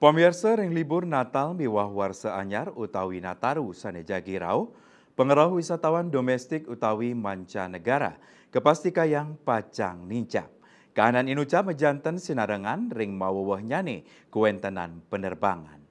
Pamirsa ring libur Natal miwah warsa anyar utawi Nataru saneja girau, pengeroh wisatawan domestik utawi mancanegara kepastika yang pacang nincap. Kahanan inuca mejanten sinarengan ring mawawah nyane kuentenan penerbangan.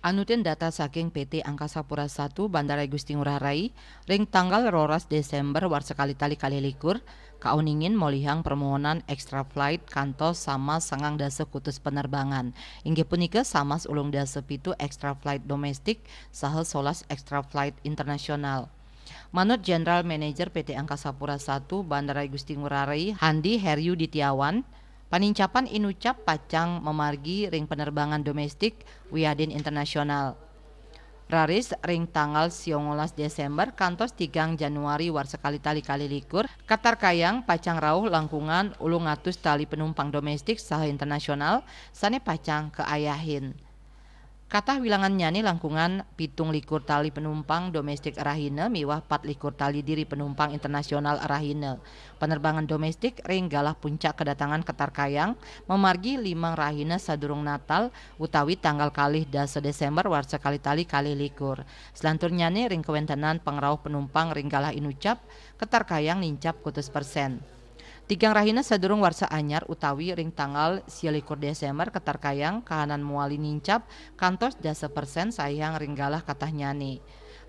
Anutin data saking PT Angkasa Pura I Bandara Gusti Ngurah Rai ring tanggal 12 Desember war sekali tali kali likur kauningin molihang permohonan extra flight kantos sama sangang dasa kutus penerbangan inggih punika samas ulung dasa pitu extra flight domestik saha solas extra flight internasional. Manut General Manager PT Angkasa Pura I Bandara Gusti Ngurah Rai Handi Heryu Ditiawan, panincapan inucap pacang memargi ring penerbangan domestik Wiadin Internasional. Raris ring tanggal 19 Desember kantos 3 Januari war sekali tali kali likur Katar Kayang pacang rauh langkungan ulung atus tali penumpang domestik saha internasional sane pacang keayahin. Katah wilangan nyani langkungan pitung likur tali penumpang domestik arahine miwah 4 likur tali diri penumpang internasional arahine. Penerbangan domestik ring galah puncak kedatangan Katar Kayang memargi 5 rahine sadurung Natal utawi tanggal kalih dasa Desember war sekali tali kali likur. Selantur nyani ring kewentenan pengrauh penumpang ring galah inucap Katar Kayang nincap kutus persen. Tigang rahina sadurung warsa anyar utawi ring tanggal 21 Desember Katar Kayang kahanan muali nincap kantos dasa persen sayang ringgalah katah nyani.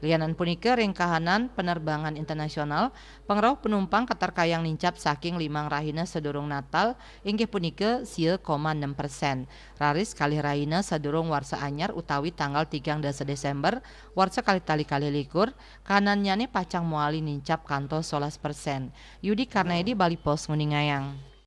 Lianan punika ring kahanan penerbangan internasional pengrauh penumpang Katar Kayang nincap saking 5 rahina sadurung Natal inggih punika 0,6%. Raris kalih rahina sadurung warsa anyar utawi tanggal 3 dasa Desember warsa kali tali kali likur kahanan nyani pacang muali nincap kantos 11%. Yudi Karnaedi Bali Pos Nguningayang.